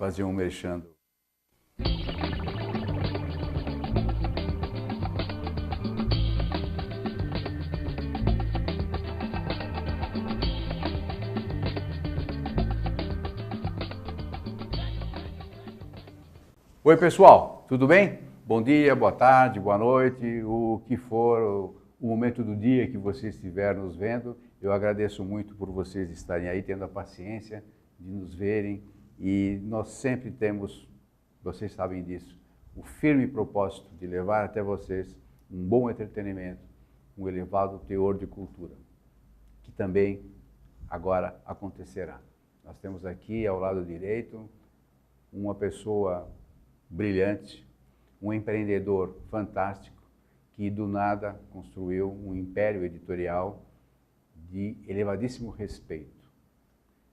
fazer um merchan. Oi pessoal, tudo bem? Bom dia, boa tarde, boa noite, o que for o momento do dia que você estiver nos vendo. Eu agradeço muito por vocês estarem aí, tendo a paciência de nos verem, e nós sempre temos, vocês sabem disso, o firme propósito de levar até vocês um bom entretenimento, um elevado teor de cultura, que também agora acontecerá. Nós temos aqui ao lado direito uma pessoa brilhante, um empreendedor fantástico que do nada construiu um império editorial de elevadíssimo respeito.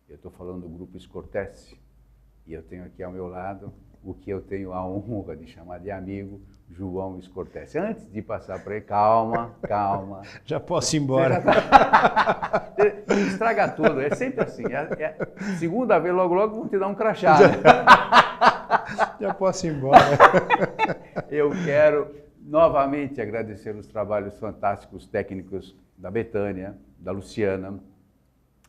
Eu estou falando do Grupo Scortese e eu tenho aqui ao meu lado o que eu tenho a honra de chamar de amigo, João Scortese. Antes de passar para ele, calma. Já posso ir embora. Estraga tudo, é sempre assim. Segunda vez, logo vão te dar um crachá. Já posso ir embora. Eu quero novamente agradecer os trabalhos fantásticos técnicos da Betânia, da Luciana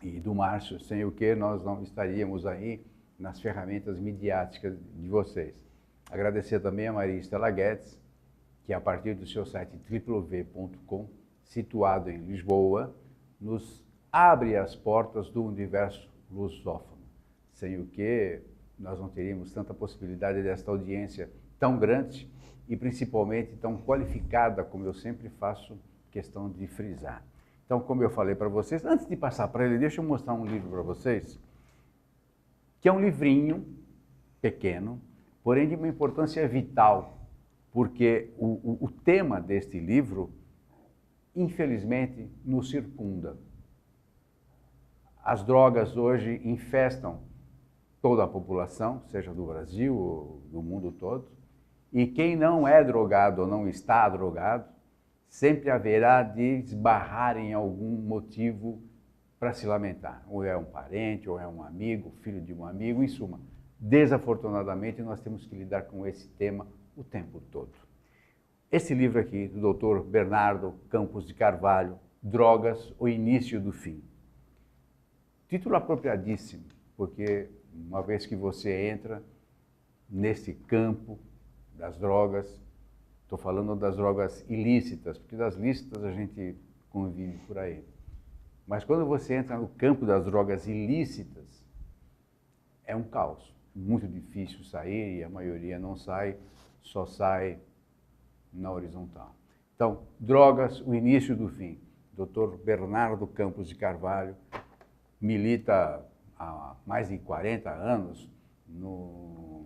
e do Márcio, sem o que nós não estaríamos aí nas ferramentas midiáticas de vocês. Agradecer também a Maria Estela Guedes, que a partir do seu site www.com, situado em Lisboa, nos abre as portas do universo lusófono, sem o que nós não teríamos tanta possibilidade desta audiência tão grande e principalmente tão qualificada, como eu sempre faço questão de frisar. Então, como eu falei para vocês, antes de passar para ele, deixa eu mostrar um livro para vocês, que é um livrinho pequeno, porém de uma importância vital, porque o tema deste livro, infelizmente, nos circunda. As drogas hoje infestam toda a população, seja do Brasil ou do mundo todo, e quem não é drogado ou não está drogado, sempre haverá de esbarrar em algum motivo para se lamentar. Ou é um parente, ou é um amigo, filho de um amigo, em suma. Desafortunadamente, nós temos que lidar com esse tema o tempo todo. Esse livro aqui, do Dr. Bernardo Campos de Carvalho, Drogas, o Início do Fim. Título apropriadíssimo, porque uma vez que você entra nesse campo das drogas, estou falando das drogas ilícitas, porque das lícitas a gente convive por aí. Mas quando você entra no campo das drogas ilícitas, é um caos. Muito difícil sair e a maioria não sai, só sai na horizontal. Então, Drogas, o Início do Fim. Dr. Bernardo Campos de Carvalho milita há mais de 40 anos no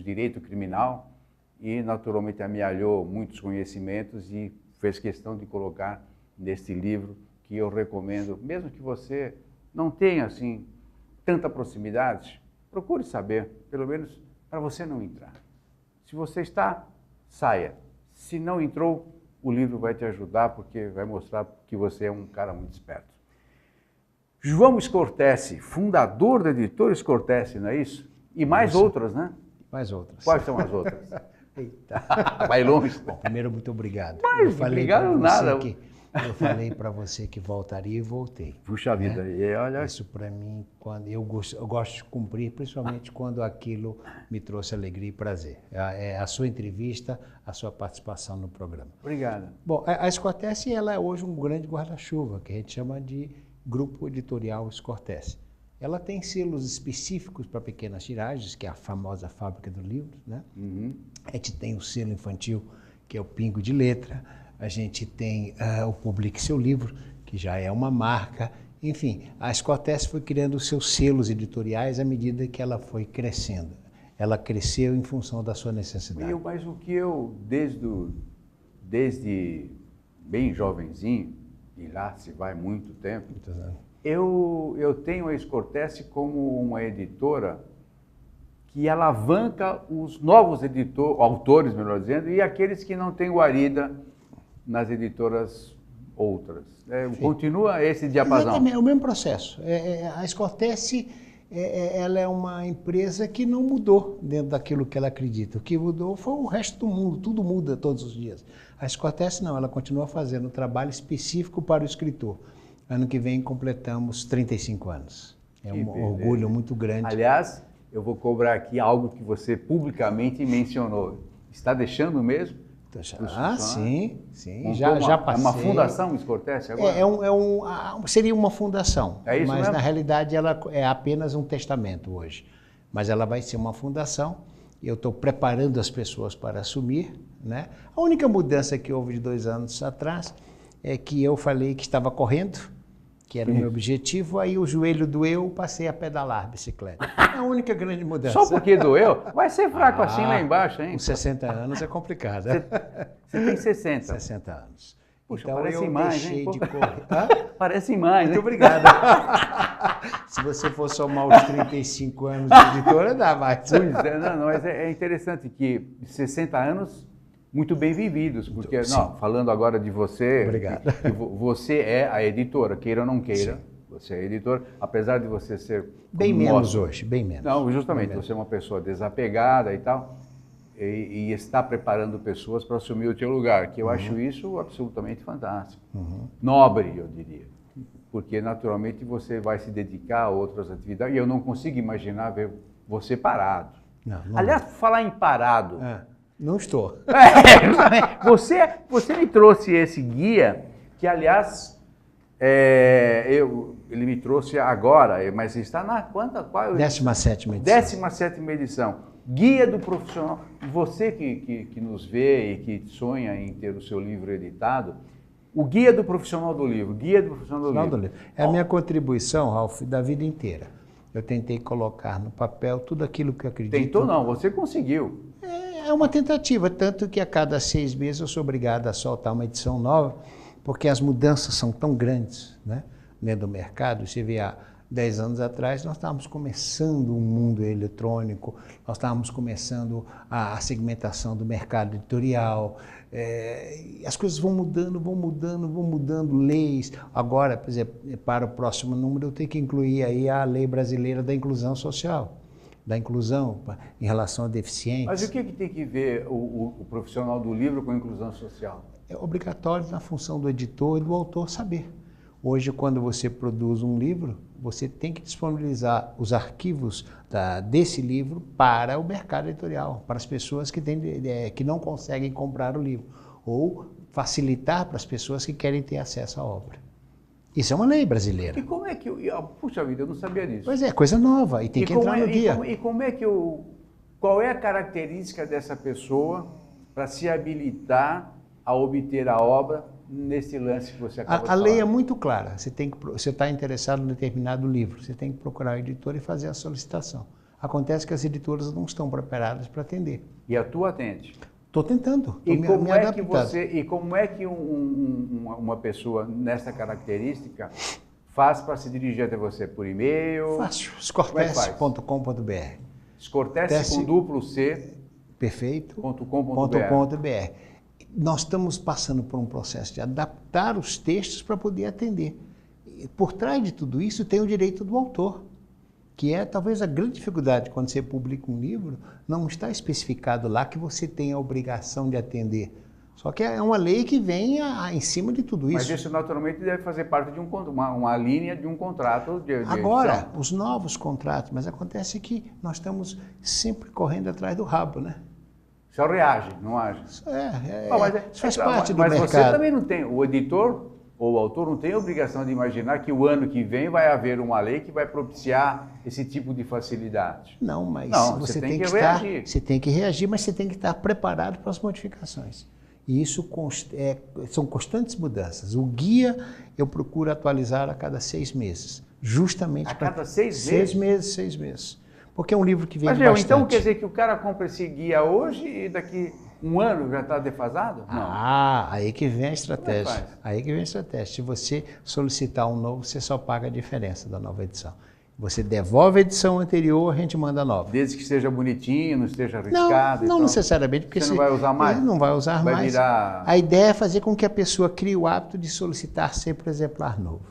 direito criminal e naturalmente amealhou muitos conhecimentos e fez questão de colocar neste livro que eu recomendo, mesmo que você não tenha assim tanta proximidade, procure saber, pelo menos para você não entrar. Se você está, saia. Se não entrou, o livro vai te ajudar porque vai mostrar que você é um cara muito esperto. João Scortese, fundador da editora Scortese, não é isso? E mais outras, né? Mais outras. Quais são as outras? Eita. Vai longe. Bom, primeiro, muito obrigado. Mas obrigado nada. Eu falei para você que voltaria e voltei. Puxa vida, né? E olha... Isso para mim, quando eu gosto de cumprir, principalmente quando aquilo me trouxe alegria e prazer. É a sua entrevista, a sua participação no programa. Obrigado. Bom, a Scortese, ela é hoje um grande guarda-chuva, que a gente chama de Grupo Editorial Scortese. Ela tem selos específicos para pequenas tiragens, que é a famosa Fábrica do Livro, né? Uhum. A gente tem o selo infantil, que é o Pingo de Letra. A gente tem o Publique Seu Livro, que já é uma marca. Enfim, a Scortese foi criando os seus selos editoriais à medida que ela foi crescendo. Ela cresceu em função da sua necessidade. Mas o que eu, desde bem jovenzinho, e lá se vai muito tempo, eu tenho a Scortese como uma editora que alavanca os novos autores, melhor dizendo, e aqueles que não têm guarida nas editoras outras. Continua esse diapasão? É o mesmo processo. A Scortese, ela é uma empresa que não mudou dentro daquilo que ela acredita. O que mudou foi o resto do mundo, tudo muda todos os dias. A Escotesse não, ela continua fazendo um trabalho específico para o escritor. Ano que vem completamos 35 anos. É um orgulho muito grande. Aliás, eu vou cobrar aqui algo que você publicamente mencionou. Está deixando mesmo? Sim. Já passei. É uma fundação Escotesse agora? Seria uma fundação, é isso mas mesmo? Na realidade ela é apenas um testamento hoje. Mas ela vai ser uma fundação. Eu estou preparando as pessoas para assumir, né? A única mudança que houve de 2 anos atrás é que eu falei que estava correndo, que era o meu objetivo, aí o joelho doeu, passei a pedalar bicicleta. É a única grande mudança. Só porque doeu? Vai ser fraco assim lá embaixo, hein? Com 60 anos é complicado. Você tem 60? 60 anos. Puxa, Então parece eu mais, deixei hein? de correr. Parece mais, Muito hein? obrigado. Se você for somar os 35 anos de editora, dá mais. Pois é, não, mas é interessante que 60 anos muito bem vividos, porque, não, falando agora de você, Obrigado. que você é a editora, queira ou não queira, você é a editora, apesar de você ser... Bem menos hoje, bem menos. Não, justamente, você é uma pessoa desapegada e tal, e está preparando pessoas para assumir o teu lugar, que eu acho isso absolutamente fantástico. Nobre, eu diria, porque naturalmente você vai se dedicar a outras atividades, e eu não consigo imaginar ver você parado. Não Aliás, por falar em parado... Não estou. Você me trouxe esse guia, que aliás, ele me trouxe agora, mas está na qual? 17ª edição. 17ª edição. Guia do Profissional. Você que nos vê e que sonha em ter o seu livro editado, o Guia do Profissional do Livro. Guia do Profissional do Livro. É a minha contribuição, Ralph, da vida inteira. Eu tentei colocar no papel tudo aquilo que eu acredito. Tentou não, você conseguiu. É uma tentativa, tanto que a cada 6 meses eu sou obrigado a soltar uma edição nova, porque as mudanças são tão grandes, né, dentro do mercado. Você vê, há 10 anos atrás nós estávamos começando um mundo eletrônico, nós estávamos começando a segmentação do mercado editorial, as coisas vão mudando, leis. Agora, por exemplo, para o próximo número eu tenho que incluir aí a Lei Brasileira da Inclusão Social, da inclusão em relação a deficientes. Mas o que tem que ver o profissional do livro com a inclusão social? É obrigatório na função do editor e do autor saber. Hoje, quando você produz um livro, você tem que disponibilizar os arquivos desse livro para o mercado editorial, para as pessoas que não conseguem comprar o livro, ou facilitar para as pessoas que querem ter acesso à obra. Isso é uma lei brasileira. E como é que... Puxa vida, eu não sabia disso. Pois é, coisa nova, e tem que entrar no guia. E como é que qual é a característica dessa pessoa para se habilitar a obter a obra nesse lance que você acabou de falar? A lei é muito clara. Você está interessado em determinado livro, você tem que procurar o editor e fazer a solicitação. Acontece que as editoras não estão preparadas para atender. E a tua atende? Estou tentando. E como é que uma pessoa nessa característica faz para se dirigir até você? Por e-mail? Fácil. Escotesse.com.br. Escotesse com duplo C. Perfeito. .com.br. Nós estamos passando por um processo de adaptar os textos para poder atender. Por trás de tudo isso tem o direito do autor, que é talvez a grande dificuldade quando você publica um livro, não está especificado lá que você tem a obrigação de atender. Só que é uma lei que vem em cima de tudo isso. Mas isso naturalmente deve fazer parte de uma linha de um contrato de Agora, edição. os novos contratos, mas acontece que nós estamos sempre correndo atrás do rabo, né? Só reage, não age. Isso faz parte do mercado. Mas você também não tem, o editor ou o autor não tem a obrigação de imaginar que o ano que vem vai haver uma lei que vai propiciar esse tipo de facilidade. Não, mas você tem que reagir. Você tem que reagir, mas você tem que estar preparado para as modificações. E isso são constantes mudanças. O guia eu procuro atualizar a cada 6 meses. Justamente a cada 6 meses? 6 meses. Porque é um livro que vem bastante. Então quer dizer que o cara compra esse guia hoje e daqui um ano já está defasado? Não. Aí que vem a estratégia. Se você solicitar um novo, você só paga a diferença da nova edição. Você devolve a edição anterior, a gente manda a nova. Desde que seja bonitinho, não esteja arriscado? Não necessariamente, porque você não vai usar mais? Ele não vai usar mais. Virar... A ideia é fazer com que a pessoa crie o hábito de solicitar sempre exemplar novo.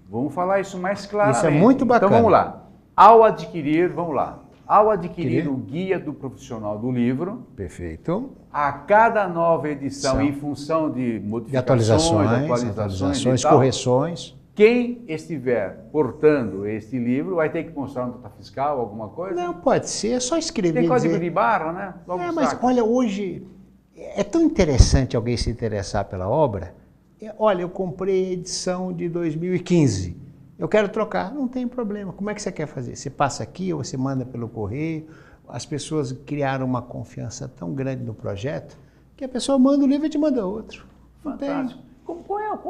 Vamos falar isso mais claramente. Isso é muito bacana. Então vamos lá. Ao adquirir, vamos lá, ao adquirir o guia do profissional do livro, perfeito, a cada nova edição, em função de modificações, atualizações e tal, correções, quem estiver portando este livro vai ter que mostrar uma nota fiscal, alguma coisa? Não, pode ser, é só escrever. Tem código de barra, né? Logo mas saca. olha, hoje é tão interessante alguém se interessar pela obra. Olha, eu comprei a edição de 2015, eu quero trocar, não tem problema. Como é que você quer fazer? Você passa aqui ou você manda pelo correio? As pessoas criaram uma confiança tão grande no projeto que a pessoa manda o livro e te manda outro. Fantástico.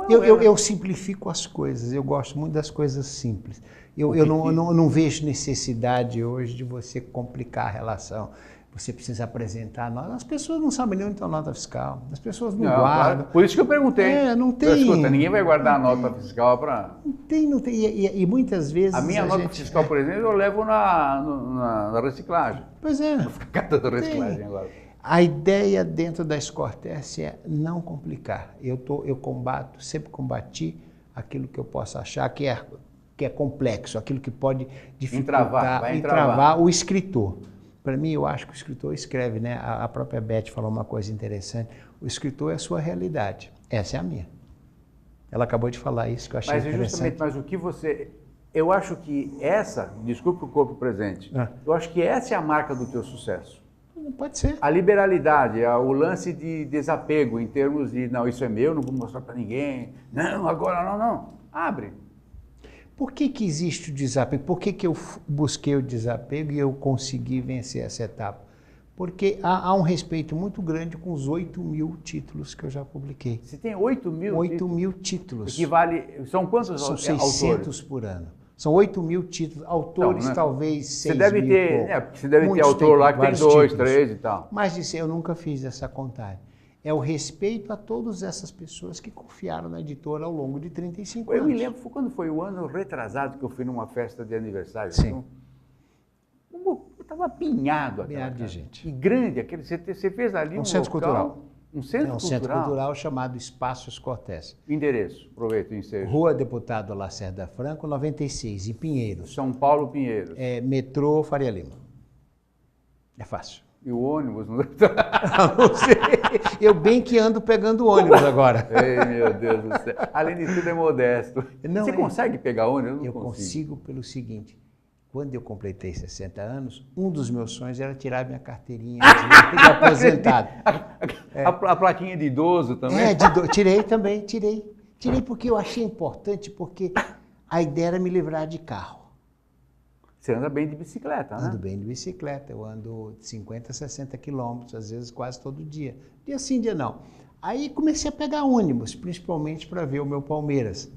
Eu simplifico as coisas, eu gosto muito das coisas simples. Eu não vejo necessidade hoje de você complicar a relação. Você precisa apresentar nota. As pessoas não sabem nem onde está a nota fiscal. As pessoas não guardam. Claro. Por isso que eu perguntei. Não tem. Escuta, ninguém vai guardar a nota fiscal para... Não tem. E muitas vezes... A minha nota fiscal, por exemplo, eu levo na reciclagem. Pois é. Vou ficar catando reciclagem agora. A ideia dentro da Scortese é não complicar. Eu sempre combati aquilo que eu posso achar que é complexo, aquilo que pode dificultar, entravar o escritor. Para mim, eu acho que o escritor escreve, né? A própria Beth falou uma coisa interessante. O escritor é a sua realidade. Essa é a minha. Ela acabou de falar isso que eu achei interessante. Mas o que você... Eu acho que desculpe o corpo presente, eu acho que essa é a marca do teu sucesso. Pode ser. A liberalidade, o lance de desapego em termos de, não, isso é meu, não vou mostrar para ninguém. Não, agora não. Abre. Por que existe o desapego? Por que eu busquei o desapego e eu consegui vencer essa etapa? Porque há um respeito muito grande com os 8.000 títulos que eu já publiquei. Você tem 8.000? 8.000 títulos. São quantos São autores? 600 por ano. São 8.000 títulos. Autores, então, né? Talvez 6.000. Você deve ter autor lá que tem 2, 3 e tal. Mas eu nunca fiz essa contagem. É o respeito a todas essas pessoas que confiaram na editora ao longo de 35 anos. Eu me lembro, quando foi o ano retrasado que eu fui numa festa de aniversário. Sim. Eu estava apinhado. Apinhado de gente. E grande, você fez ali um centro cultural. Um centro cultural? Um centro cultural chamado Espaço Scortese. Endereço, aproveito o ensejo. Rua Deputado Lacerda Franco, 96, em Pinheiros. São Paulo, Pinheiros. Metrô Faria Lima. É fácil. E o ônibus? Não sei. Eu bem que ando pegando ônibus agora. Ei, meu Deus do céu. Além de tudo, é modesto. Você consegue pegar ônibus? Eu consigo pelo seguinte. Quando eu completei 60 anos, um dos meus sonhos era tirar minha carteirinha de aposentado. A plaquinha de idoso também? Tirei também, tirei. Tirei porque eu achei importante, porque a ideia era me livrar de carro. Você anda bem de bicicleta, né? Ando bem de bicicleta, eu ando 50, 60 quilômetros, às vezes quase todo dia. Dia sim, dia não. Aí comecei a pegar ônibus, principalmente para ver o meu Palmeiras.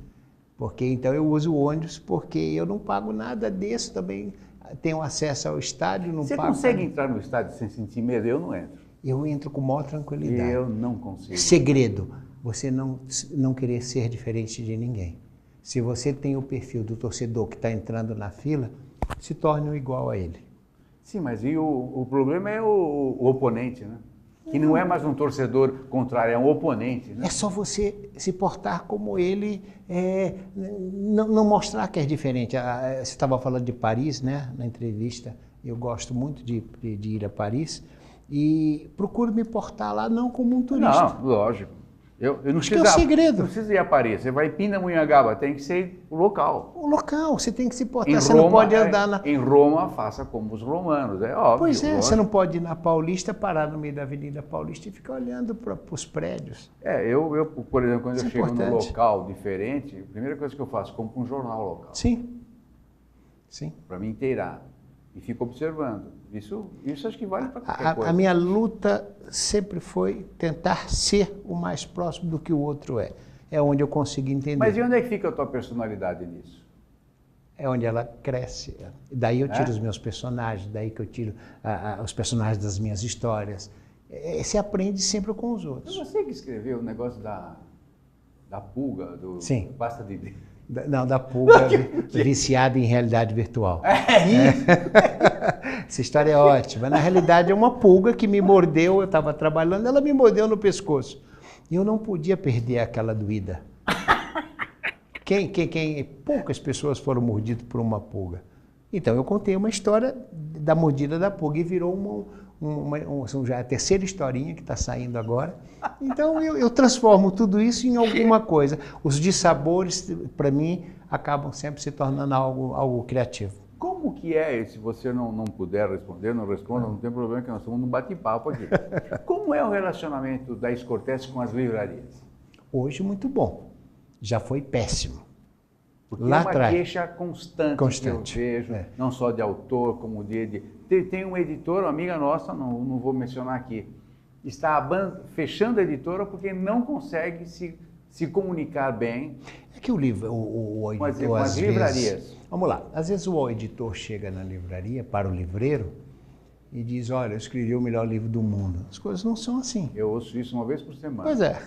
Porque então eu uso o ônibus porque eu não pago nada disso também. Tenho acesso ao estádio, não pago. Você consegue entrar no estádio sem sentir medo? Eu não entro. Eu entro com maior tranquilidade. Eu não consigo. Segredo, você não querer ser diferente de ninguém. Se você tem o perfil do torcedor que está entrando na fila, se torne igual a ele. Sim, mas o problema é o oponente, né? Que não é mais um torcedor contrário, é um oponente. Né? É só você se portar como ele, não mostrar que é diferente. Você estava falando de Paris, né? Na entrevista, eu gosto muito de ir a Paris e procuro me portar lá não como um turista. Não, lógico. Eu não Acho que é o segredo. Não precisa ir a Paris, você vai em Pindamonhangaba, tem que ser o local. O local, você tem que se portar, você não pode andar Em Roma, faça como os romanos, é óbvio. Pois é, lógico. Você não pode ir na Paulista, parar no meio da Avenida Paulista e ficar olhando para os prédios. Eu, por exemplo, quando eu chego importante. num local diferente, a primeira coisa que eu faço, compro um jornal local. Sim. Para me inteirar. E fico observando. Isso acho que vale para qualquer coisa. A minha luta sempre foi tentar ser o mais próximo do que o outro é. É onde eu consigo entender. Mas e onde é que fica a tua personalidade nisso? É onde ela cresce. Daí eu tiro os meus personagens, daí que eu tiro os personagens das minhas histórias. Você aprende sempre com os outros. Foi você que escreveu o negócio da pulga, do Sim. pasta de... Não, da pulga viciada em realidade virtual. Essa história é ótima. Na realidade é uma pulga que me mordeu, eu estava trabalhando, ela me mordeu no pescoço. E eu não podia perder aquela doída. Poucas pessoas foram mordidas por uma pulga. Então eu contei uma história da mordida da pulga e virou já é a terceira historinha que está saindo agora. Então eu transformo tudo isso em alguma coisa. Os dissabores, para mim, acabam sempre se tornando algo criativo. Como que é, se você não puder responder, não responda, não tem problema, que nós estamos num bate-papo aqui. Como é o relacionamento da Escortese com as livrarias? Hoje, muito bom. Já foi péssimo. Porque lá é uma atrás, queixa constante que eu vejo, não só de autor, como Tem uma editora, uma amiga nossa, não vou mencionar aqui, está fechando a editora porque não consegue se comunicar bem. É que o livro, o editor, com as livrarias. Vamos lá, às vezes o editor chega na livraria para o livreiro e diz, olha, eu escrevi o melhor livro do mundo. As coisas não são assim. Eu ouço isso uma vez por semana. Pois é.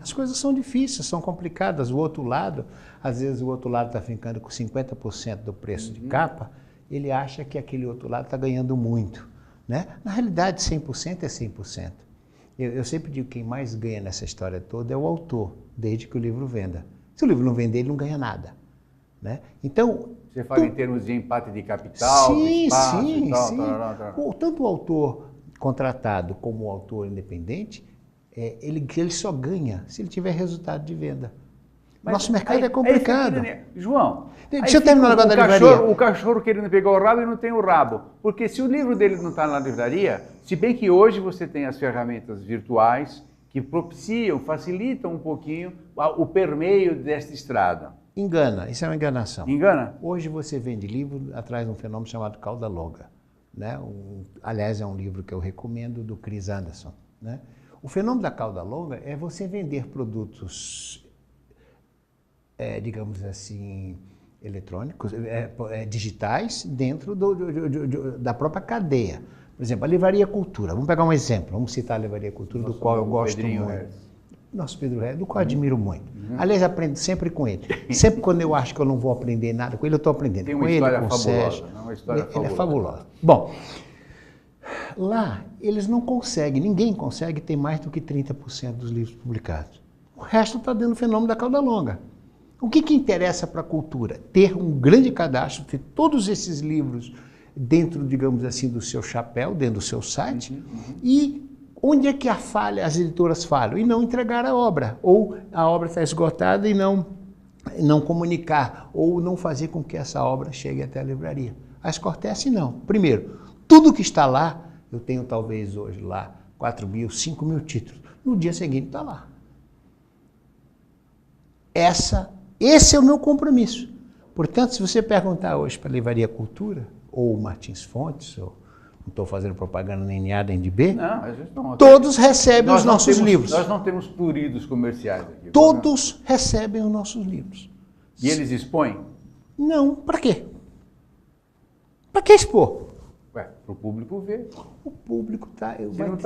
As coisas são difíceis, são complicadas. O outro lado, às vezes o outro lado está ficando com 50% do preço de capa, ele acha que aquele outro lado está ganhando muito, né? Na realidade, 100% é 100%. Eu sempre digo que quem mais ganha nessa história toda é o autor, desde que o livro venda. Se o livro não vender, ele não ganha nada, né? Então... Você fala em termos de empate de capital, sim, de espaço sim, e tal, sim. Tanto o autor contratado como o autor independente, ele só ganha se ele tiver resultado de venda. Mas nosso mercado é complicado. João, deixa eu terminar o negócio da livraria. O cachorro querendo pegar o rabo e não tem o rabo. Porque se o livro dele não está na livraria, se bem que hoje você tem as ferramentas virtuais que propiciam, facilitam um pouquinho o permeio desta estrada. Engana, isso é uma enganação. Engana? Hoje você vende livro atrás de um fenômeno chamado cauda longa, né? Aliás, é um livro que eu recomendo, do Chris Anderson, né? O fenômeno da cauda longa é você vender produtos, digamos assim, eletrônicos, digitais, dentro da própria cadeia. Por exemplo, a Livraria Cultura. Vamos pegar um exemplo, vamos citar a Livraria Cultura, do qual eu gosto muito. Nosso Pedro Reis, do qual eu admiro muito. Aliás, aprendo sempre com ele. Sempre quando eu acho que eu não vou aprender nada com ele, eu estou aprendendo com ele, com o Sérgio. Uma história ele é fabuloso. Bom, lá eles não conseguem, ninguém consegue ter mais do que 30% dos livros publicados. O resto está dentro do fenômeno da cauda longa. O que interessa para a cultura? Ter um grande cadastro, ter todos esses livros dentro, digamos assim, do seu chapéu, dentro do seu site, e onde é que as editoras falham? E não entregar a obra, ou a obra está esgotada e não comunicar, ou não fazer com que essa obra chegue até a livraria. A Escortese não. Primeiro, tudo que está lá, eu tenho talvez hoje lá 4.000, 5.000 títulos, no dia seguinte está lá. Esse é o meu compromisso. Portanto, se você perguntar hoje para a Livraria Cultura, ou Martins Fontes, ou não estou fazendo propaganda nem de A nem de B, não, todos recebem os nossos livros. Nós não temos pruridos comerciais aqui. Todos recebem os nossos livros. E eles expõem? Não, para quê? Para que expor? Para o público ver. O público está...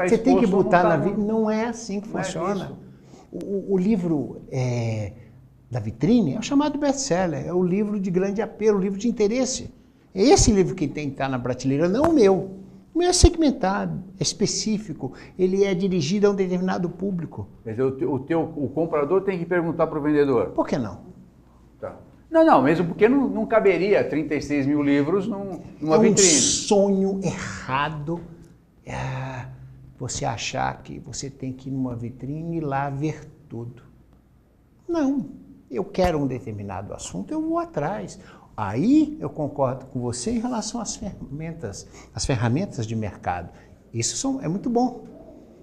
Você tem que botar na vida. Não é assim que funciona. O livro da vitrine é o chamado best-seller, é o livro de grande apelo, o livro de interesse. É esse livro que tem que estar na prateleira, não o meu. O meu é segmentado, é específico, ele é dirigido a um determinado público. Quer dizer, o comprador tem que perguntar para o vendedor. Por que não? Tá. Não, mesmo porque não caberia 36 mil livros numa vitrine. É um sonho errado você achar que você tem que ir numa vitrine e lá ver tudo. Não, eu quero um determinado assunto, eu vou atrás. Aí eu concordo com você em relação às ferramentas de mercado. Isso é muito bom.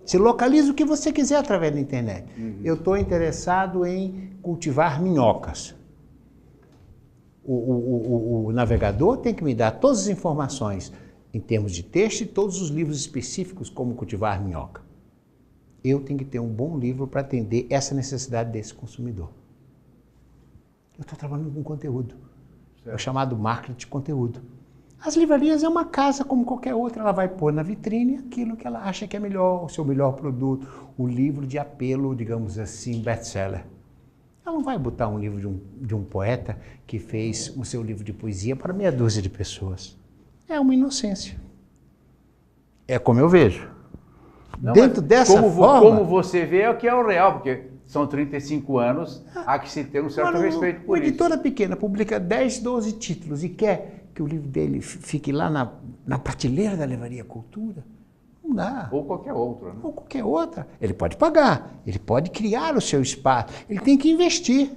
Você localiza o que você quiser através da internet. Eu estou interessado em cultivar minhocas. O navegador tem que me dar todas as informações em termos de texto e todos os livros específicos como cultivar minhoca. Eu tenho que ter um bom livro para atender essa necessidade desse consumidor. Eu estou trabalhando com conteúdo. É o chamado marketing de conteúdo. As livrarias é uma casa como qualquer outra, ela vai pôr na vitrine aquilo que ela acha que é melhor, o seu melhor produto, o livro de apelo, digamos assim, best-seller. Ela não vai botar um livro de um poeta que fez o seu livro de poesia para meia dúzia de pessoas. É uma inocência. É como eu vejo. Não, dentro dessa forma... Como você vê é o que é o real, porque são 35 anos, há que se ter um certo respeito por isso. Uma editora pequena publica 10, 12 títulos e quer que o livro dele fique lá na prateleira da Livraria Cultura? Não dá. Ou qualquer outro, né? Ou qualquer outra. Ele pode pagar, ele pode criar o seu espaço, ele tem que investir.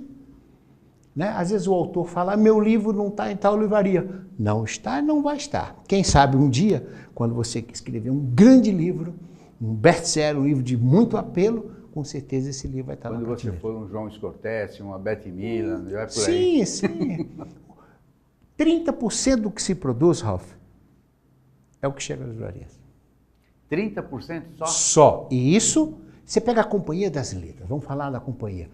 Né? Às vezes o autor fala, meu livro não está em tal livraria. Não está e não vai estar. Quem sabe um dia, quando você escrever um grande livro, um best-seller, um livro de muito apelo, com certeza esse livro vai estar quando na prateleira. Quando você for um João Scortese, uma Betty Milan, vai por aí. Sim, sim. 30% do que se produz, Ralph, é o que chega às livrarias. 30% só? Só. E isso, você pega a Companhia das Letras, vamos falar da companhia.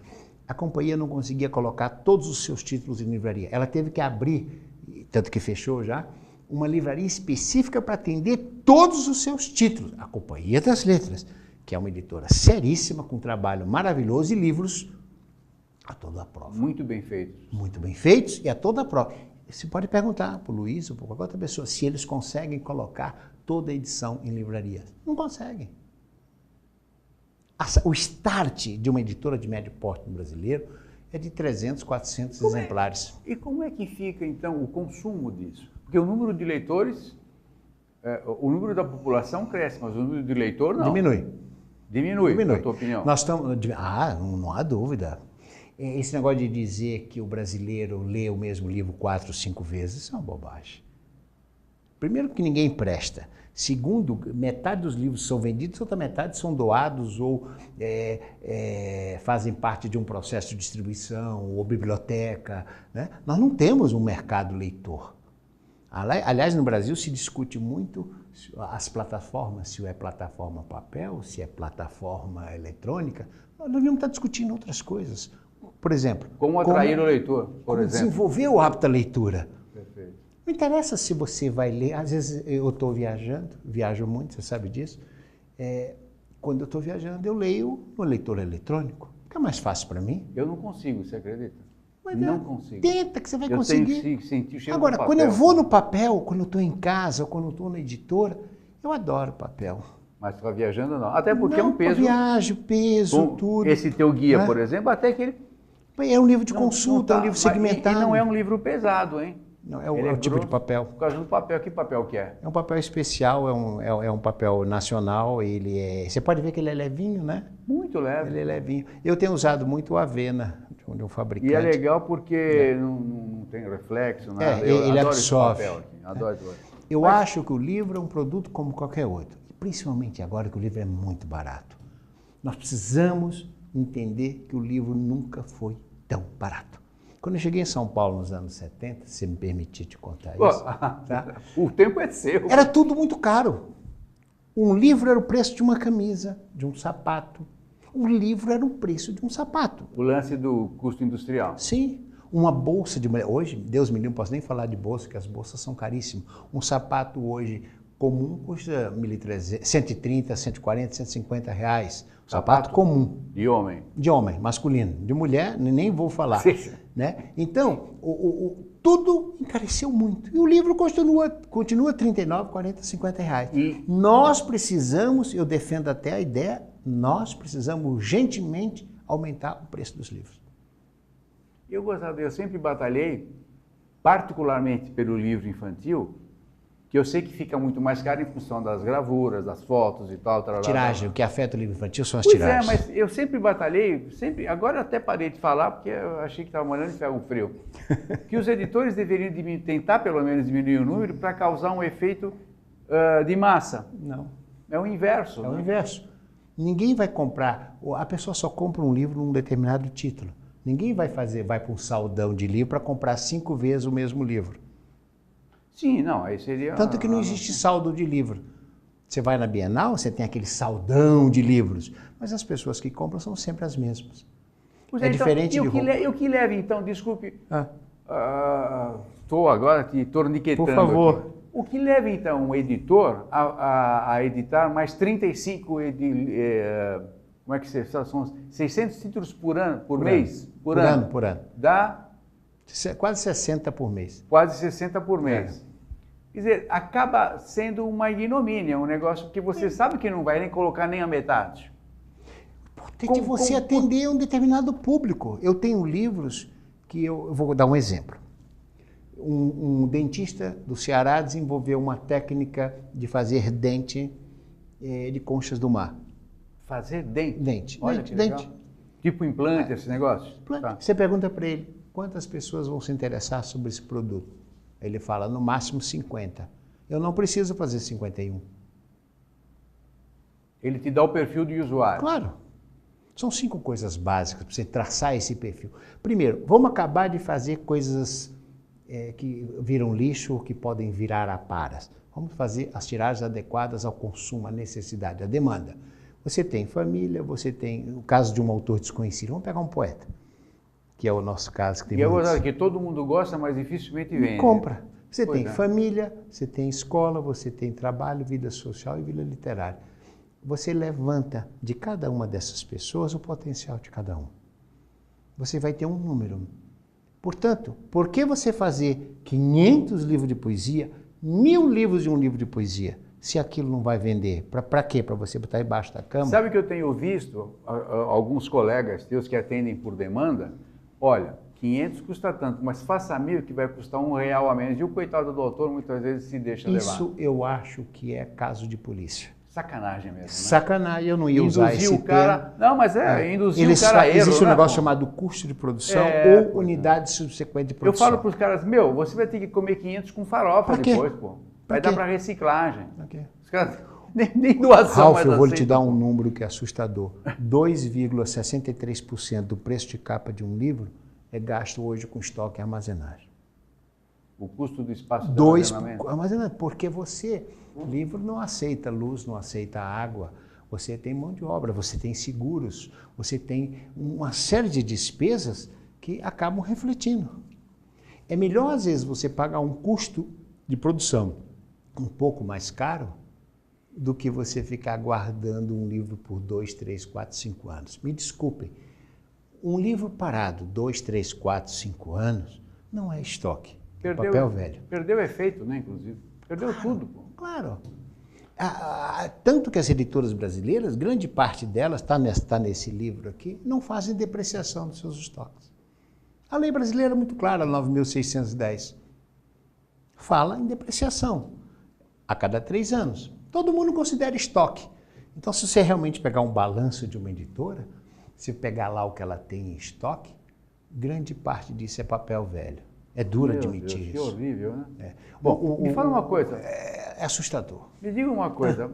A companhia não conseguia colocar todos os seus títulos em livraria. Ela teve que abrir, tanto que fechou já, uma livraria específica para atender todos os seus títulos. A Companhia das Letras, que é uma editora seríssima, com um trabalho maravilhoso e livros a toda a prova. Muito bem feitos. Muito bem feitos e a toda a prova. Você pode perguntar para o Luiz ou para qualquer outra pessoa se eles conseguem colocar toda a edição em livrarias. Não conseguem. O start de uma editora de médio porte brasileiro é de 300, 400 exemplares. E como é que fica, então, o consumo disso? Porque o número de leitores, o número da população cresce, mas o número de leitor não. Diminui, na tua opinião? Nós estamos, não há dúvida. Esse negócio de dizer que o brasileiro lê o mesmo livro 4, 5 vezes, isso é uma bobagem. Primeiro que ninguém presta. Segundo, metade dos livros são vendidos, outra metade são doados ou fazem parte de um processo de distribuição ou biblioteca. Né? Nós não temos um mercado leitor. Aliás, no Brasil se discute muito as plataformas, se é plataforma papel, se é plataforma eletrônica. Nós devíamos estar discutindo outras coisas. Por exemplo... Como atrair o leitor, por exemplo. Desenvolver o hábito da leitura. Perfeito. Não interessa se você vai ler, às vezes eu estou viajando, viajo muito, você sabe disso. Quando eu estou viajando, eu leio no leitor eletrônico, que é mais fácil para mim. Eu não consigo, você acredita? Mas não consigo. Tenta que você vai conseguir. Tenho que sentir o cheiro Agora, do papel. quando eu vou no papel, quando eu estou em casa, ou quando eu estou na editora, eu adoro papel. Mas ficar viajando não. Até porque não, é um peso. Viagem, peso, tudo. Esse teu guia, né? Por exemplo, até que ele... É um livro de consulta, é um livro segmentado. E não é um livro pesado, hein? Não, é o tipo de papel. Por causa do papel. Que papel que é? É um papel especial, é um papel nacional. Você pode ver que ele é levinho, né? Muito leve. Ele é levinho. Eu tenho usado muito o Avena, de um fabricante. E é legal porque não tem reflexo, nada. Ele absorve. Adoro. Eu acho que o livro é um produto como qualquer outro. Principalmente agora que o livro é muito barato. Nós precisamos entender que o livro nunca foi tão barato. Quando eu cheguei em São Paulo nos anos 70, se me permitir te contar isso, tá? O tempo é seu. Era tudo muito caro. Um livro era o preço de uma camisa, de um sapato. Um livro era o preço de um sapato. O lance do custo industrial. Sim. Uma bolsa de mulher. Hoje, Deus me livre, não posso nem falar de bolsa, porque as bolsas são caríssimas. Um sapato hoje comum custa 130, 140, 150 reais. Sapato comum. De homem. De homem, masculino. De mulher, nem vou falar. Sim. Né? Então, tudo encareceu muito. E o livro continua 39, 40, 50 reais. E nós precisamos, eu defendo até a ideia, nós precisamos urgentemente aumentar o preço dos livros. Eu sempre batalhei, particularmente pelo livro infantil, que eu sei que fica muito mais caro em função das gravuras, das fotos e tal. Tiragem, o que afeta o livro infantil são as pois tiragens. Mas eu sempre batalhei, agora eu até parei de falar, porque eu achei que estava molhando e ferro frio, que os editores deveriam tentar pelo menos diminuir o número para causar um efeito de massa. Não. É o inverso. É o inverso. Ninguém vai comprar, a pessoa só compra um livro num determinado título. Ninguém vai para um saldão de livro para comprar 5 vezes o mesmo livro. Sim, não, aí seria... Tanto que não existe saldo de livro. Você vai na Bienal, você tem aquele saldão de livros, mas as pessoas que compram são sempre as mesmas. Diferente de roupa. E o que leva, então, desculpe, estou agora te torniquetando. Por favor. Aqui. O que leva, então, um editor a editar mais 35, como é que são 600 títulos por ano, por mês? Por ano. Dá... Quase 60 por mês. Quase 60 por mês. Quer dizer, acaba sendo uma ignomínia, um negócio que você sabe que não vai nem colocar nem a metade. Tem que você atender um determinado público. Eu tenho livros que eu vou dar um exemplo. Um dentista do Ceará desenvolveu uma técnica de fazer dente de conchas do mar. Fazer dente? Dente. Olha dente, que legal. dente. Tipo implante, esse negócio? Tá. Você pergunta para ele, quantas pessoas vão se interessar sobre esse produto? Ele fala, no máximo 50. Eu não preciso fazer 51. Ele te dá o perfil do usuário. Claro. São 5 coisas básicas para você traçar esse perfil. Primeiro, vamos acabar de fazer coisas que viram lixo ou que podem virar aparas. Vamos fazer as tiragens adequadas ao consumo, à necessidade, à demanda. Você tem família, você tem o caso de um autor desconhecido. Vamos pegar um poeta, que é o nosso caso. Que tem e que todo mundo gosta, mas dificilmente vende. Compra. Você tem família, você tem escola, você tem trabalho, vida social e vida literária. Você levanta de cada uma dessas pessoas o potencial de cada um. Você vai ter um número. Portanto, por que você fazer 500 livros de poesia, 1000 livros de um livro de poesia, se aquilo não vai vender? Para quê? Para você botar embaixo da cama? Sabe que eu tenho visto alguns colegas teus que atendem por demanda? Olha, 500 custa tanto, mas faça 1000 que vai custar R$1 a menos. E o coitado do autor muitas vezes se deixa levar. Isso eu acho que é caso de polícia. Sacanagem mesmo, né? Sacanagem, eu não ia usar esse o cara... termo. Não, mas induzir o cara a erro. Existe um né, negócio chamado custo de produção ou unidade subsequente de produção. Eu falo para os caras, você vai ter que comer 500 com farofa depois, pô. Vai dar para reciclagem. Os caras nem doação Ralph, eu vou te dar um número que é assustador. 2,63% do preço de capa de um livro é gasto hoje com estoque e armazenagem. O custo do espaço de armazenamento. Porque o livro não aceita luz, não aceita água, você tem mão de obra, você tem seguros, você tem uma série de despesas que acabam refletindo. É melhor, às vezes, você pagar um custo de produção um pouco mais caro do que você ficar guardando um livro por 2, 3, 4, 5 anos. Me desculpem, um livro parado 2, 3, 4, 5 anos não é estoque. Papel velho. Perdeu efeito, né, inclusive. Perdeu tudo, pô. Claro. Tanto que as editoras brasileiras, grande parte delas, está nesse livro aqui, não fazem depreciação dos seus estoques. A lei brasileira é muito clara, 9.610. Fala em depreciação a cada 3 anos. Todo mundo considera estoque. Então, se você realmente pegar um balanço de uma editora, se pegar lá o que ela tem em estoque, grande parte disso é papel velho. É duro admitir isso. Que horrível, né? É. Bom, me fala uma coisa. É assustador. Me diga uma coisa.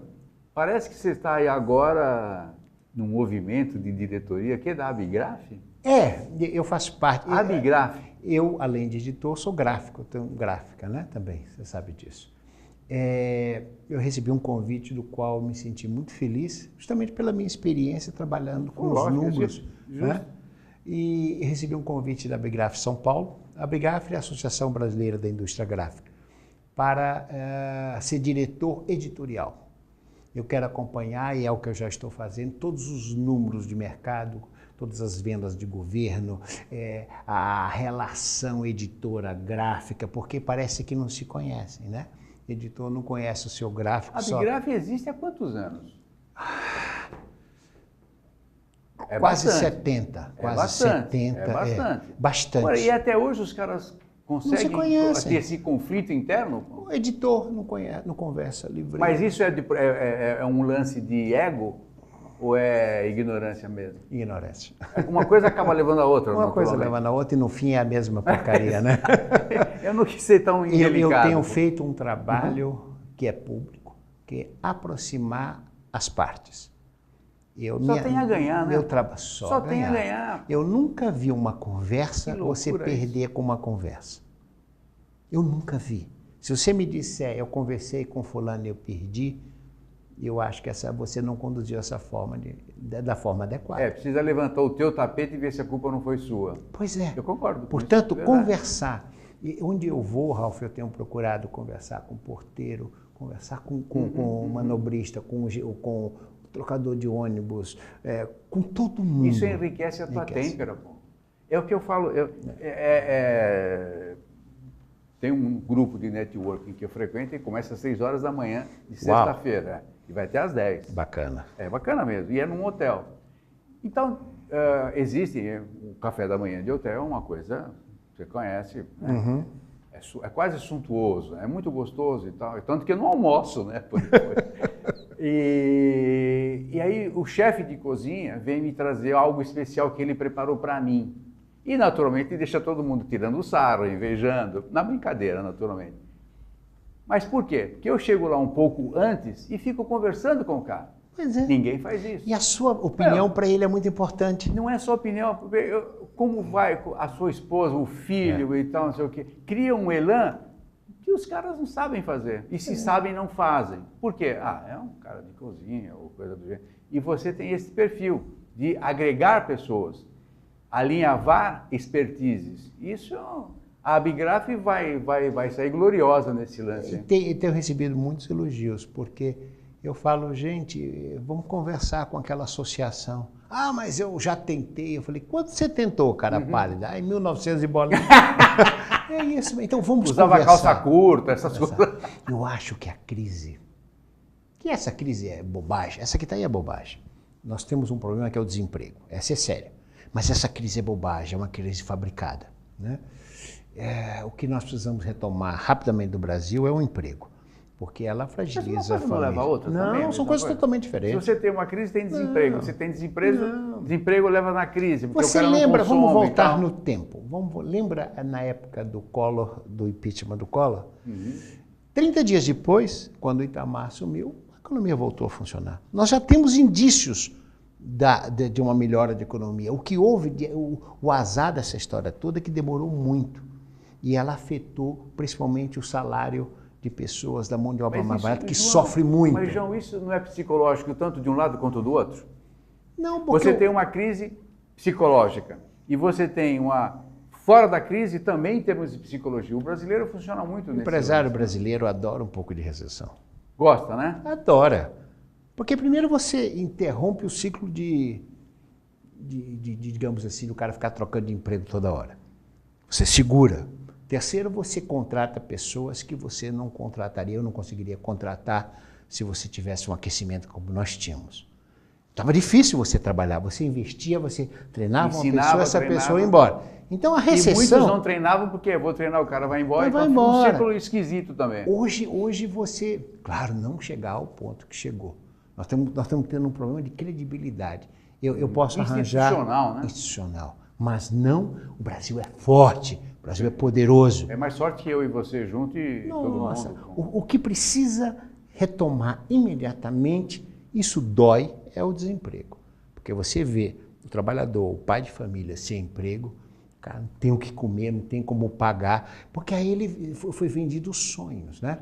Parece que você está aí agora num movimento de diretoria que é da Abigraf? Eu faço parte. Abigraf? Eu, além de editor, sou gráfico, tenho gráfica, né? Também, você sabe disso. Eu recebi um convite do qual me senti muito feliz, justamente pela minha experiência trabalhando com os números. Né? E recebi um convite da Abigraf São Paulo. A Abigraf é a Associação Brasileira da Indústria Gráfica, para ser diretor editorial. Eu quero acompanhar, e é o que eu já estou fazendo, todos os números de mercado, todas as vendas de governo, a relação editora-gráfica, porque parece que não se conhecem, né? Editor não conhece o seu gráfico. A Abigraf existe há quantos anos? Quase bastante. 70. É Quase bastante. 70. É bastante. Bastante. Agora, e até hoje os caras conseguem ter esse conflito interno? O editor não conhece, não conversa livre. Mas isso é um lance de ego ou é ignorância mesmo? Ignorância. Uma coisa acaba levando a outra. Uma coisa levando a outra e no fim é a mesma porcaria, né? Eu não quis ser tão indelicado. Eu tenho feito um trabalho que é público, que é aproximar as partes. Tem a ganhar, né? Só tem a ganhar. Eu nunca vi uma conversa você perder com uma conversa. Eu nunca vi. Se você me disser, eu conversei com fulano e eu perdi, eu acho que você não conduziu essa forma da forma adequada. Precisa levantar o teu tapete e ver se a culpa não foi sua. Pois é. Eu concordo com Portanto, isso, conversar. E onde eu vou, Ralph, eu tenho procurado conversar com o porteiro, conversar com o manobrista, com o trocador de ônibus, com todo mundo. Isso enriquece a tua têmpera, pô. É o que eu falo. Tem um grupo de networking que eu frequento e começa às 6 horas da manhã de sexta-feira. E vai até às 10. Bacana. É bacana mesmo. E é num hotel. Então, existe o café da manhã de hotel, uma coisa, você conhece, né? é quase suntuoso, é muito gostoso e tal, tanto que eu não almoço, né? Por depois. E aí o chefe de cozinha vem me trazer algo especial que ele preparou para mim. E naturalmente deixa todo mundo tirando o sarro, invejando, na brincadeira, naturalmente. Mas por quê? Porque eu chego lá um pouco antes e fico conversando com o cara. Pois é. Ninguém faz isso. E a sua opinião para ele é muito importante. Não é só opinião, porque como vai a sua esposa, o filho e tal, não sei o quê, cria um elan que os caras não sabem fazer. E se sabem, não fazem. Por quê? Ah, é um cara de cozinha ou coisa do gênero. E você tem esse perfil de agregar pessoas, alinhavar expertises. Isso, a Abigraf vai sair gloriosa nesse lance. E tenho recebido muitos elogios, porque eu falo, gente, vamos conversar com aquela associação. Ah, mas eu já tentei. Eu falei, quanto você tentou, cara pálido? Ah, em 1900 e bola. É isso, então vamos Usava conversar. calça curta, essas coisas. Eu acho que a crise, que essa crise é bobagem, essa que está aí é bobagem. Nós temos um problema que é o desemprego, essa é séria. Mas essa crise é bobagem, é uma crise fabricada, né? O que nós precisamos retomar rapidamente do Brasil é o emprego, porque ela fragiliza a família. Não leva a outra não, também, são coisas totalmente diferentes. Se você tem uma crise, tem desemprego. Não. Você tem desemprego leva na crise. Porque Você o cara lembra, não consome, vamos voltar no tempo, lembra na época do Collor, do impeachment do Collor? 30 dias depois, quando o Itamar assumiu, a economia voltou a funcionar. Nós já temos indícios de uma melhora da economia. O que houve, o azar dessa história toda é que demorou muito. E ela afetou principalmente o salário de pessoas da mão de obra mais barata, que sofre muito. Mas, João, isso não é psicológico tanto de um lado quanto do outro? Não, porque você tem uma crise psicológica e você tem uma... Fora da crise, também em termos de psicologia. O brasileiro funciona muito nesse... O empresário brasileiro adora um pouco de recessão. Gosta, né? Adora. Porque primeiro você interrompe o ciclo digamos assim, do cara ficar trocando de emprego toda hora. Você segura. Terceiro, você contrata pessoas que você não contrataria, eu não conseguiria contratar se você tivesse um aquecimento como nós tínhamos. Estava difícil você trabalhar, você investia, você treinava uma pessoa, essa pessoa ia embora. Então a recessão... E muitos não treinavam porque vou treinar, o cara vai embora, então fica um ciclo esquisito também. Hoje você, claro, não chegar ao ponto que chegou. Nós estamos tendo um problema de credibilidade. Eu posso arranjar... Institucional, né? Institucional. Mas não, o Brasil é forte, o Brasil é poderoso. É mais sorte que eu e você junto e todo mundo. O que precisa retomar imediatamente, isso dói, é o desemprego. Porque você vê o trabalhador, o pai de família sem emprego, o cara não tem o que comer, não tem como pagar, porque aí ele foi vendido os sonhos, né?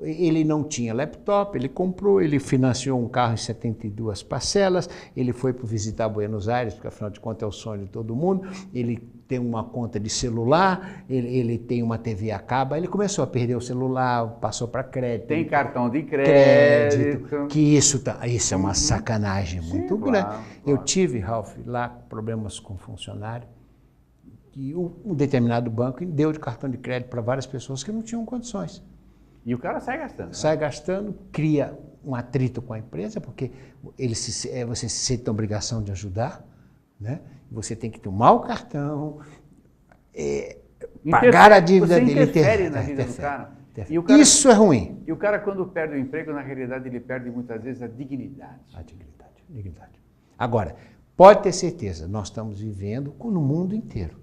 Ele não tinha laptop, ele comprou, ele financiou um carro em 72 parcelas, ele foi para visitar Buenos Aires, porque afinal de contas é o sonho de todo mundo, ele tem uma conta de celular, ele tem uma TV a cabo, ele começou a perder o celular, passou para crédito. Tem cartão de crédito. Que isso é uma sacanagem muito grande. Claro. Eu tive, Ralph, lá problemas com funcionário, que um determinado banco deu de cartão de crédito para várias pessoas que não tinham condições. E o cara sai gastando. Sai gastando, cria um atrito com a empresa, porque você se sente na obrigação de ajudar, né? Você tem que tomar o cartão, pagar a dívida dele. Você interfere na vida do cara. E o cara. Isso é ruim. E o cara, quando perde o emprego, na realidade, ele perde muitas vezes a dignidade. Dignidade. Agora, pode ter certeza, nós estamos vivendo no mundo inteiro.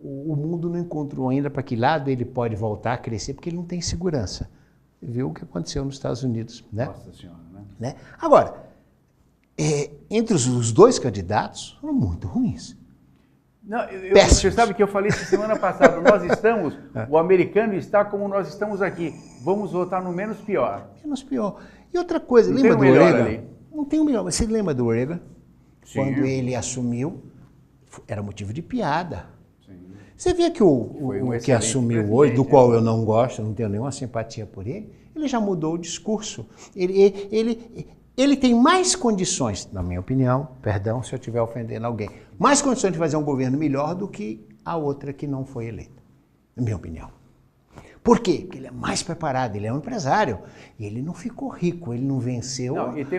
O mundo não encontrou ainda para que lado ele pode voltar a crescer, porque ele não tem segurança. Você viu o que aconteceu nos Estados Unidos, né? Nossa Senhora, né? Agora, entre os dois candidatos, foram muito ruins. Não, você sabe que eu falei isso semana passada, o americano está como nós estamos aqui. Vamos votar no menos pior. Menos pior. E outra coisa, não lembra do Reagan? Ali. Não tem o melhor. Você lembra do Reagan? Sim. Quando ele assumiu, era motivo de piada. Você vê que o que assumiu hoje, do qual eu não gosto, não tenho nenhuma simpatia por ele já mudou o discurso. Ele tem mais condições, na minha opinião, perdão se eu estiver ofendendo alguém, mais condições de fazer um governo melhor do que a outra que não foi eleita, na minha opinião. Por quê? Porque ele é mais preparado, ele é um empresário. E ele não ficou rico, ele não venceu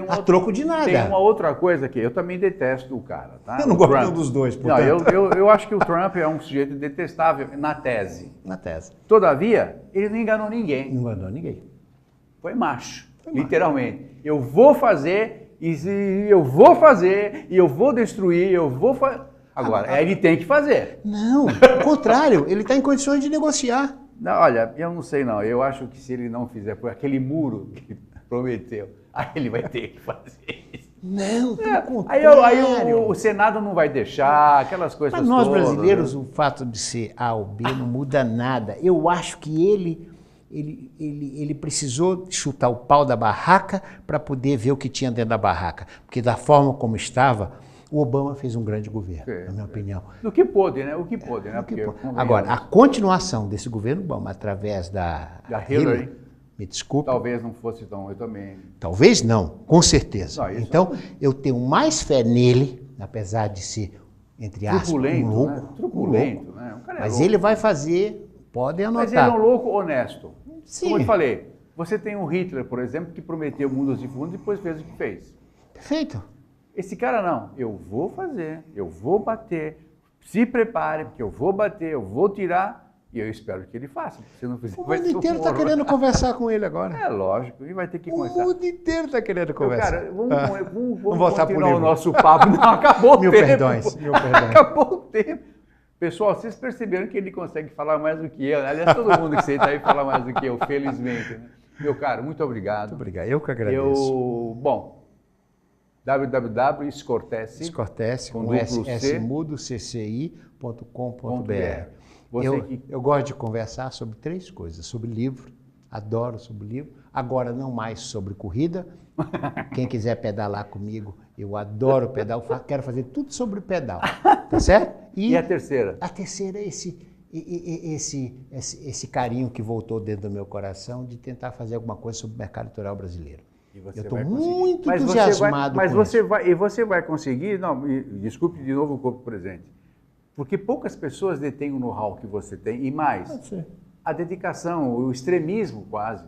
a troco de nada. Tem uma outra coisa que eu também detesto o cara, tá? Eu não gosto nenhum dos dois, portanto. Não, eu acho que o Trump é um sujeito detestável na tese. Na tese. Todavia, ele não enganou ninguém. Não enganou ninguém. Foi macho, literalmente. Eu vou fazer, e eu vou fazer, e eu vou destruir, eu vou fazer. Agora, ele tem que fazer. Não, ao contrário, ele está em condições de negociar. Não, olha, eu não sei não. Eu acho que se ele não fizer por aquele muro que prometeu, aí ele vai ter que fazer isso. Não, pelo contrário. Aí o Senado não vai deixar, aquelas coisas todas. Mas nós brasileiros, né? O fato de ser A ou B não muda nada. Eu acho que ele precisou chutar o pau da barraca para poder ver o que tinha dentro da barraca. Porque da forma como estava, o Obama fez um grande governo, na minha opinião. Do que pôde, né? O que pôde, né? Porque, agora, a continuação desse governo Obama através da Hillary, me desculpe. Talvez não fosse tão, eu também. Talvez não, com certeza. Não, então, eu tenho mais fé nele, apesar de ser, entre aspas, truculento, um louco. Né? Truculento, né? Um cara mas louco. ele vai fazer, podem anotar. Mas ele é um louco honesto. Sim. Como eu te falei, você tem o Hitler, por exemplo, que prometeu mundos e fundos e depois fez o que fez. Perfeito. Esse cara não, eu vou fazer, eu vou bater, se prepare, porque eu vou bater, eu vou tirar, e eu espero que ele faça, porque se não fizer, o mundo inteiro está querendo conversar com ele agora. É lógico, e vai ter que conversar. O mundo inteiro está querendo conversar. Cara, vamos voltar continuar o nosso papo. Não, acabou o Mil tempo. Perdões, mil perdões. Acabou o tempo. Pessoal, vocês perceberam que ele consegue falar mais do que eu. Aliás, todo mundo que senta aí fala mais do que eu, felizmente. Né? Meu caro, muito obrigado. Muito obrigado, eu que agradeço. Bom, www.scortese, com mudo, cci.com.br. Eu gosto de conversar sobre 3 coisas, sobre livro, adoro sobre livro, agora não mais sobre corrida, quem quiser pedalar comigo, eu adoro pedal, quero fazer tudo sobre pedal, tá certo? E a terceira? A terceira é esse carinho que voltou dentro do meu coração de tentar fazer alguma coisa sobre o mercado editorial brasileiro. Eu estou muito entusiasmado com isso. Você vai conseguir, não, desculpe de novo o corpo presente, porque poucas pessoas detêm o know-how que você tem, e mais, a dedicação, o extremismo quase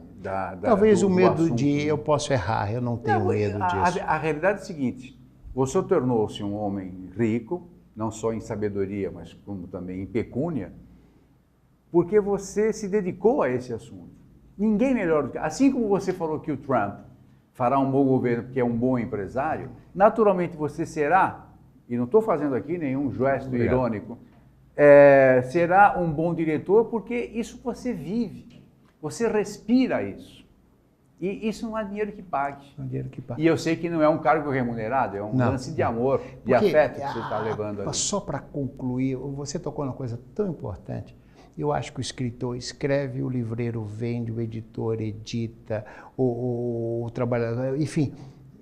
Talvez o medo assunto. de eu posso errar, eu não tenho medo disso. A realidade é a seguinte, você tornou-se um homem rico, não só em sabedoria, mas como também em pecúnia, porque você se dedicou a esse assunto. Ninguém melhor do que... Assim como você falou que o Trump fará um bom governo porque é um bom empresário, naturalmente você será, e não estou fazendo aqui nenhum gesto irônico, será um bom diretor porque isso você vive, você respira isso. E isso não é dinheiro que pague. Não é dinheiro que pague. E eu sei que não é um cargo remunerado, é um lance de amor, de afeto que você está levando ali. Só para concluir, você tocou numa coisa tão importante. Eu acho que o escritor escreve, o livreiro vende, o editor edita, o trabalhador... Enfim,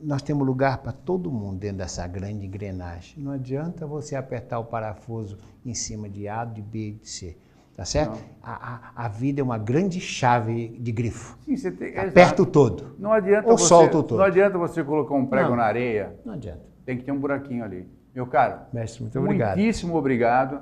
nós temos lugar para todo mundo dentro dessa grande engrenagem. Não adianta você apertar o parafuso em cima de A, de B e de C. Tá certo? A vida é uma grande chave de grifo. Sim, você tem, aperta o todo. Não adianta ou solta o todo. Não adianta você colocar um prego na areia. Não adianta. Tem que ter um buraquinho ali. Meu caro, mestre, muito obrigado. Muitíssimo obrigado.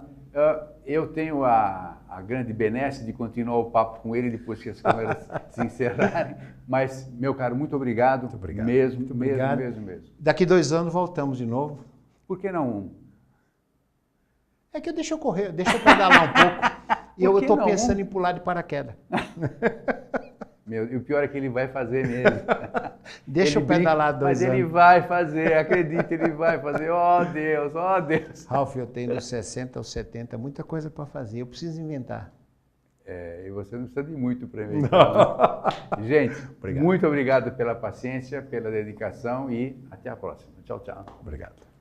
Eu tenho a grande benesse de continuar o papo com ele depois que as câmeras se encerrarem. Mas, meu caro, muito obrigado. Muito obrigado. Mesmo, muito obrigado. Mesmo. Daqui 2 anos voltamos de novo. Por que não um? É que deixa eu correr, deixa eu pedalar um pouco. E eu estou pensando em pular de paraquedas. E o pior é que ele vai fazer mesmo. Deixa eu pedalar 2 anos. Mas ele vai fazer, acredite, ele vai fazer. Oh, Deus, oh, Deus. Ralf, eu tenho dos 60 aos 70, muita coisa para fazer, eu preciso inventar. E você não precisa de muito para inventar. Gente, muito obrigado pela paciência, pela dedicação e até a próxima. Tchau, tchau. Obrigado.